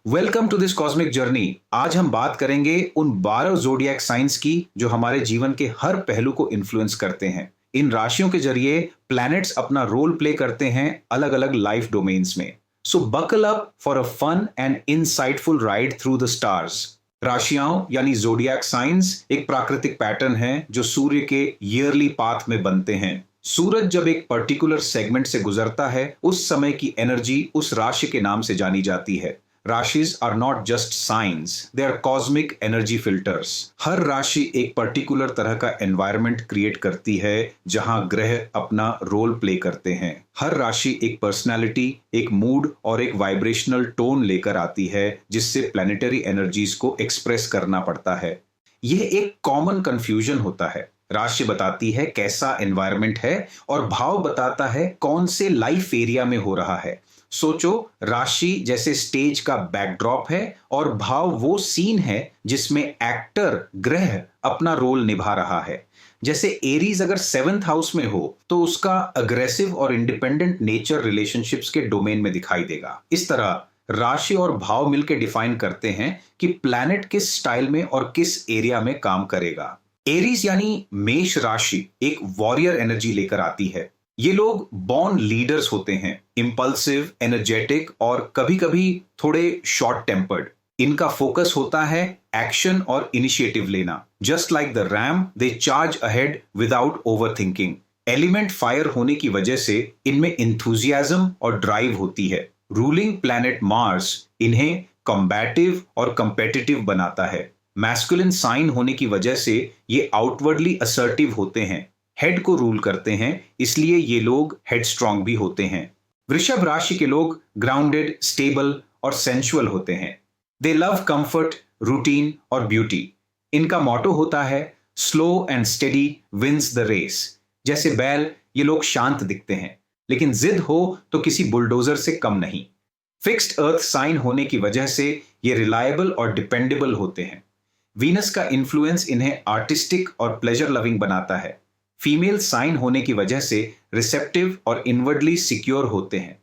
Welcome to this cosmic journey. आज हम बात करेंगे उन 12 जोडियक साइंस की जो हमारे जीवन के हर पहलू को इन्फ्लुएंस करते हैं। इन राशियों के जरिए प्लैनेट्स अपना रोल प्ले करते हैं अलग अलग लाइफ डोमेन्स में। So buckle up for a fun and insightful ride through the stars. राशियां यानी जोडियक साइंस एक प्राकृतिक पैटर्न है जो सूर्य के ईयरली पाथ में बनते हैं। सूरज जब एक पर्टिकुलर सेगमेंट से गुजरता है उस समय की एनर्जी उस राशि के नाम से जानी जाती है। Rashis are not just science, they are cosmic energy filters. हर राशि एक पर्टिकुलर तरह का एनवायरनमेंट क्रिएट करती है जहां ग्रह अपना रोल प्ले करते हैं। हर राशि एक पर्सनालिटी, एक मूड और एक वाइब्रेशनल टोन लेकर आती है जिससे प्लैनेटरी एनर्जीज को एक्सप्रेस करना पड़ता है। यह एक कॉमन कंफ्यूजन होता है। राशि बताती है कैसा एनवायरनमेंट है और भाव बताता है कौन से लाइफ एरिया में हो रहा है। सोचो, राशि जैसे स्टेज का बैकड्रॉप है और भाव वो सीन है जिसमें एक्टर ग्रह अपना रोल निभा रहा है। जैसे एरीज अगर 7th हाउस में हो तो उसका अग्रेसिव और इंडिपेंडेंट नेचर रिलेशनशिप्स के डोमेन में दिखाई देगा। इस तरह राशि और भाव मिलकर डिफाइन करते हैं कि प्लैनेट किस स्टाइल में और किस एरिया में काम करेगा। एरीज यानी मेष राशि एक वॉरियर एनर्जी लेकर आती है। ये लोग बॉर्न लीडर्स होते हैं, इंपल्सिव, एनर्जेटिक और कभी कभी थोड़े शॉर्ट टेम्पर्ड। इनका फोकस होता है एक्शन और इनिशिएटिव लेना। Just like the RAM, they charge ahead without over thinking. Element fire होने की वजह से इनमें इंथुजियाज्म और ड्राइव होती है। रूलिंग प्लैनेट मार्स इन्हें कॉम्बैटिव और कंपेटिटिव बनाता है। मैस्कुलिन साइन होने की वजह से ये आउटवर्डली असर्टिव होते हैं, हेड को रूल करते हैं, इसलिए ये लोग हेडस्ट्रॉन्ग भी होते हैं। वृषभ राशि के लोग ग्राउंडेड, स्टेबल और सेंसुअल होते हैं। दे लव कंफर्ट, रूटीन और ब्यूटी। इनका मोटो होता है slow and steady wins the race. जैसे बैल, ये लोग शांत दिखते हैं लेकिन जिद हो तो किसी बुलडोजर से कम नहीं। फिक्स्ड अर्थ साइन होने की वजह से ये रिलायबल और डिपेंडेबल होते हैं। वीनस का इन्फ्लुएंस इन्हें आर्टिस्टिक और प्लेजर लविंग बनाता है। फीमेल साइन होने की वजह से रिसेप्टिव और इनवर्डली सिक्योर होते हैं।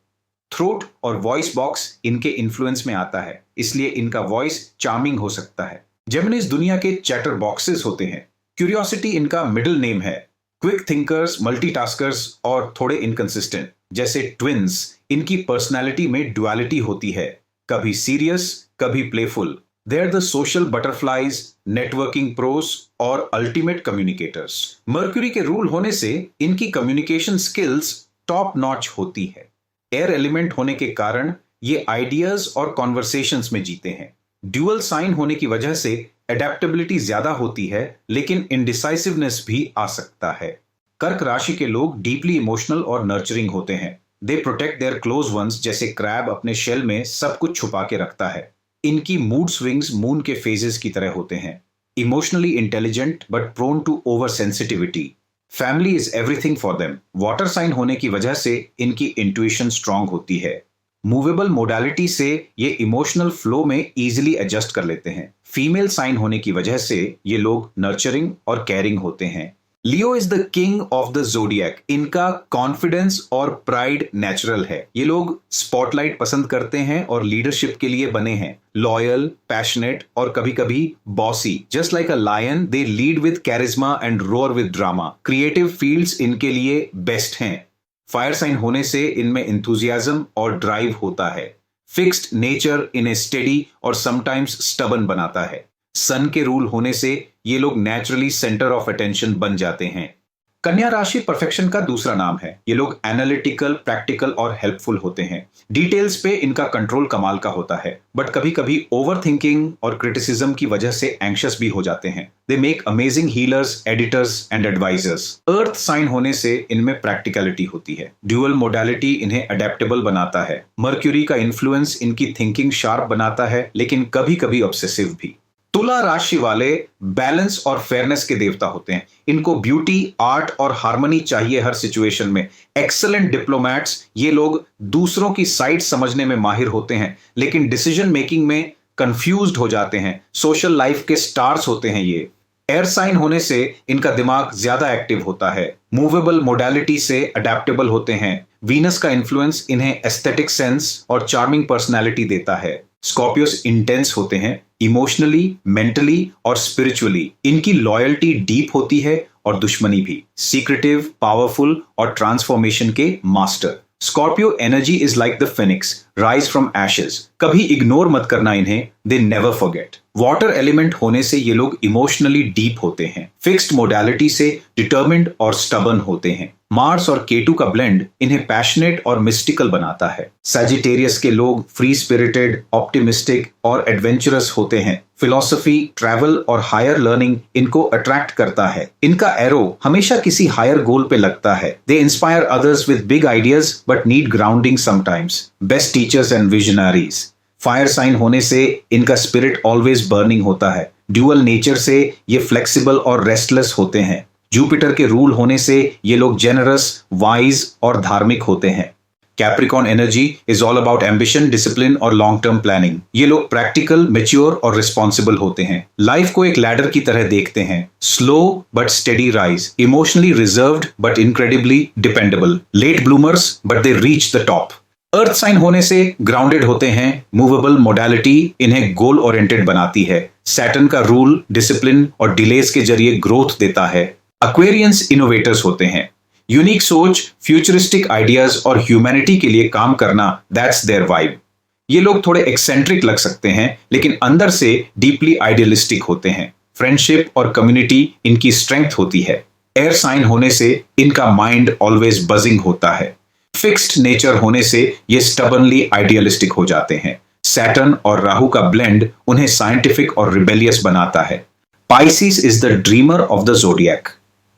थ्रोट और वॉइस बॉक्स इनके इन्फ्लुएंस में आता है, इसलिए इनका वॉइस चार्मिंग हो सकता है। जेमिनीज दुनिया के चैटर बॉक्सेस होते हैं। क्यूरियोसिटी इनका मिडिल नेम है। क्विक थिंकर्स, मल्टीटास्कर्स और थोड़े इनकंसिस्टेंट। जैसे ट्विंस, इनकी पर्सनैलिटी में ड्युअलिटी होती है, कभी सीरियस कभी playful. They are the social butterflies, networking pros और ultimate communicators. मर्क्यूरी के रूल होने से इनकी कम्युनिकेशन स्किल्स टॉप नॉच होती है। एयर एलिमेंट होने के कारण ये आइडियाज और कॉन्वर्सेशंस में जीते हैं। ड्यूअल साइन होने की वजह से एडेप्टेबिलिटी ज्यादा होती है लेकिन इनडिसाइसिवनेस भी आ सकता है। कर्क राशि के लोग डीपली इमोशनल और नर्चरिंग होते हैं। They protect their close ones, जैसे क्रैब अपने शेल में सब कुछ छुपा के रखता है। इनकी मूड स्विंग्स मून के फेजेस की तरह होते हैं। Emotionally intelligent but prone to over sensitivity. Family is everything for them. Water sign होने की वजह से इनकी इंट्यूशन स्ट्रांग होती है। मूवेबल मोडालिटी से ये इमोशनल फ्लो में इजीली एडजस्ट कर लेते हैं। फीमेल साइन होने की वजह से ये लोग नर्चरिंग और केयरिंग होते हैं। Leo is the king of the zodiac. इनका कॉन्फिडेंस और प्राइड नेचुरल है। ये लोग स्पॉटलाइट पसंद करते हैं और लीडरशिप के लिए बने हैं। लॉयल, पैशनेट और कभी कभी bossy. Just like a lion, they lead with charisma and roar with drama. Creative fields इनके लिए बेस्ट हैं। फायर साइन होने से इनमें इंथुजियाज्म और ड्राइव होता है। फिक्स्ड नेचर इन्हें स्टेडी और समटाइम्स स्टबन बनाता है। सन के रूल होने से ये लोग नेचुरली सेंटर ऑफ अटेंशन बन जाते हैं। कन्या राशि परफेक्शन का दूसरा नाम है। ये लोग एनालिटिकल, प्रैक्टिकल और हेल्पफुल होते हैं। डिटेल्स पे इनका कंट्रोल कमाल का होता है, बट कभी कभी ओवर थिंकिंग और क्रिटिसिज्म की वजह से एंग्शियस भी हो जाते हैं। They make amazing healers, editors and advisors. Earth sign होने से इनमें प्रैक्टिकलिटी होती है। ड्यूअल मोडालिटी इन्हें अडेप्टेबल बनाता है। मर्क्यूरी का इन्फ्लुएंस इनकी थिंकिंग शार्प बनाता है लेकिन कभी कभी ऑब्सेसिव भी। तुला राशि वाले बैलेंस और फेयरनेस के देवता होते हैं। इनको ब्यूटी, आर्ट और हार्मनी चाहिए हर सिचुएशन में। एक्सेलेंट डिप्लोमैट्स, ये लोग दूसरों की साइड समझने में माहिर होते हैं लेकिन डिसीजन मेकिंग में कंफ्यूज्ड हो जाते हैं। सोशल लाइफ के स्टार्स होते हैं ये। एयर साइन होने से इनका दिमाग ज्यादा एक्टिव होता है। मूवेबल मोडालिटी से अडेप्टेबल होते हैं। वीनस का इन्फ्लुएंस इन्हें एस्थेटिक सेंस और चार्मिंग पर्सनैलिटी देता है। स्कॉर्पियोस इंटेंस होते हैं, इमोशनली, मेंटली और स्पिरिचुअली। इनकी लॉयल्टी डीप होती है और दुश्मनी भी। सीक्रेटिव, पावरफुल और ट्रांसफॉर्मेशन के master. Scorpio energy is like the Phoenix, rise from Ashes. कभी इग्नोर मत करना इन्हें, they never forget. Water element होने से ये लोग इमोशनली डीप होते हैं, फिक्स्ड मोडालिटी से डिटर्मिन्ड और स्टबर्न होते हैं। मार्स और केटू का ब्लेंड इन्हें पैशनेट और मिस्टिकल बनाता है। सैजिटेरियस के लोग फ्री स्पिरिटेड, ऑप्टिमिस्टिक और एडवेंचरस होते हैं। फिलॉसफी, ट्रैवल और हायर लर्निंग इनको अट्रैक्ट करता है। इनका एरो हमेशा किसी हायर गोल पे लगता है। They inspire others with big ideas but need grounding sometimes. Best teachers and visionaries. Fire sign होने से इनका स्पिरिट ऑलवेज बर्निंग होता है। ड्यूअल नेचर से ये फ्लेक्सिबल और रेस्टलेस होते हैं। जुपिटर के रूल होने से ये लोग जेनरस, वाइज और धार्मिक होते हैं। Capricorn energy is all about ambition, discipline और लॉन्ग टर्म प्लानिंग। ये लोग प्रैक्टिकल, मैच्योर और रिस्पॉन्सिबल होते हैं। लाइफ को एक लैडर की तरह देखते हैं। Slow but steady rise, emotionally reserved but incredibly dependable. Late bloomers but they reach the top. Earth sign होने से ग्राउंडेड होते हैं। मूवेबल मोडालिटी इन्हें गोल ओरिएंटेड बनाती है। सैटर्न का रूल डिसिप्लिन और डिलेस के जरिए ग्रोथ देता है। एक्वेरियंस इनोवेटर्स होते हैं। यूनिक सोच, फ्यूचरिस्टिक आइडियाज और ह्यूमैनिटी के लिए काम करना, दैट्स देयर वाइब। ये लोग थोड़े एक्सेंट्रिक लग सकते हैं लेकिन अंदर से डीपली आइडियलिस्टिक होते हैं। फ्रेंडशिप और कम्युनिटी इनकी स्ट्रेंथ होती है। एयर साइन होने से इनका माइंड ऑलवेज बजिंग होता है। फिक्स्ड नेचर होने से ये स्टबर्नली आइडियलिस्टिक हो जाते हैं। सैटर्न और राहु का ब्लेंड उन्हें साइंटिफिक और रिबेलियस बनाता है। Pisces is the dreamer of the zodiac.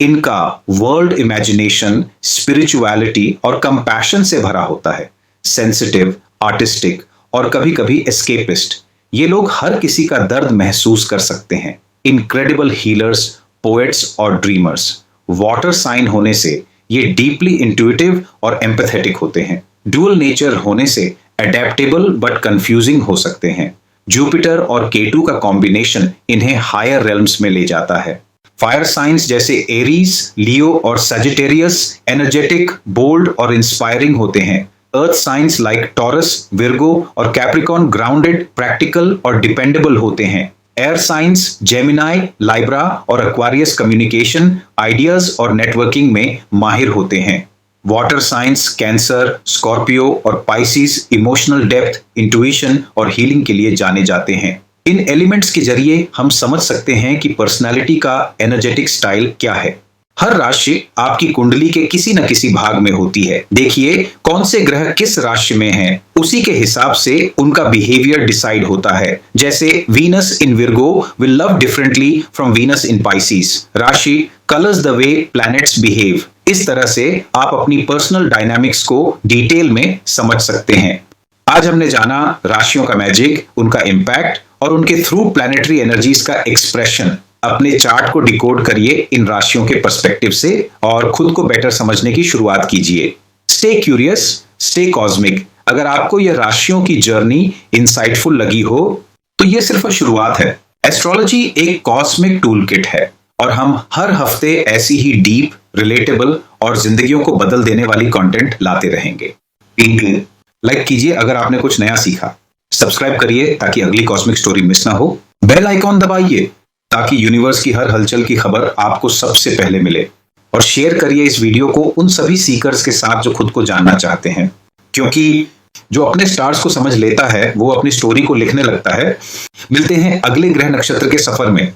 इनका वर्ल्ड इमेजिनेशन, स्पिरिचुअलिटी और कंपैशन से भरा होता है। सेंसिटिव, आर्टिस्टिक और कभी कभी एस्केपिस्ट। ये लोग हर किसी का दर्द महसूस कर सकते हैं। इनक्रेडिबल हीलर्स, पोएट्स और ड्रीमर्स। वाटर साइन होने से ये डीपली इंट्यूटिव और एम्पैथेटिक होते हैं। डुअल नेचर होने से अडेप्टेबल बट कंफ्यूजिंग हो सकते हैं। जुपिटर और केटू का कॉम्बिनेशन इन्हें हायर रेल्म्स में ले जाता है। फायर साइंस जैसे एरीज, लियो और सजिटेरियस एनर्जेटिक, बोल्ड और इंस्पायरिंग होते हैं। Earth science like taurus, Virgo और कैप्रिकॉर्न ग्राउंडेड, प्रैक्टिकल और डिपेंडेबल होते हैं। एयर साइंस जेमिनाई, लाइब्रा और एक्वारियस कम्युनिकेशन, आइडियाज और नेटवर्किंग में माहिर होते हैं। वाटर साइंस कैंसर, स्कॉर्पियो और पाइसिस इमोशनल डेप्थ, इंट्यूशन और हीलिंग के लिए जाने जाते हैं। इन एलिमेंट्स के जरिए हम समझ सकते हैं कि पर्सनालिटी का एनर्जेटिक स्टाइल क्या है। हर राशि आपकी कुंडली के किसी न किसी भाग में होती है। देखिए कौन से ग्रह किस राशि में हैं, उसी के हिसाब से उनका बिहेवियर डिसाइड होता है। जैसे Venus in Virgo will love differently from Venus in Pisces. Rashi colours the way planets behave. इस तरह से आप अपनी पर्सनल डायनामिक्स को डिटेल में समझ सकते हैं। आज हमने जाना राशियों का मैजिक, उनका इम्पैक्ट और उनके थ्रू प्लैनेटरी एनर्जीज का एक्सप्रेशन। अपने चार्ट को डिकोड करिए इन राशियों के पर्सपेक्टिव से और खुद को बेटर समझने की शुरुआत कीजिए। Stay curious, stay cosmic. अगर आपको यह राशियों की जर्नी इंसाइटफुल लगी हो तो यह सिर्फ शुरुआत है। एस्ट्रोलॉजी एक कॉस्मिक टूल किट है और हम हर हफ्ते ऐसी ही डीप, रिलेटेबल और जिंदगियों को बदल देने वाली कंटेंट लाते रहेंगे। लाइक कीजिए अगर आपने कुछ नया सीखा। सब्सक्राइब करिए ताकि अगली कॉस्मिक स्टोरी मिस ना हो। बेल आइकॉन दबाइए ताकि यूनिवर्स की हर हलचल की खबर आपको सबसे पहले मिले। और शेयर करिए इस वीडियो को उन सभी सीकर्स के साथ जो खुद को जानना चाहते हैं, क्योंकि जो अपने स्टार्स को समझ लेता है वो अपनी स्टोरी को लिखने लगता है। मिलते हैं अगले ग्रह नक्षत्र के सफर में।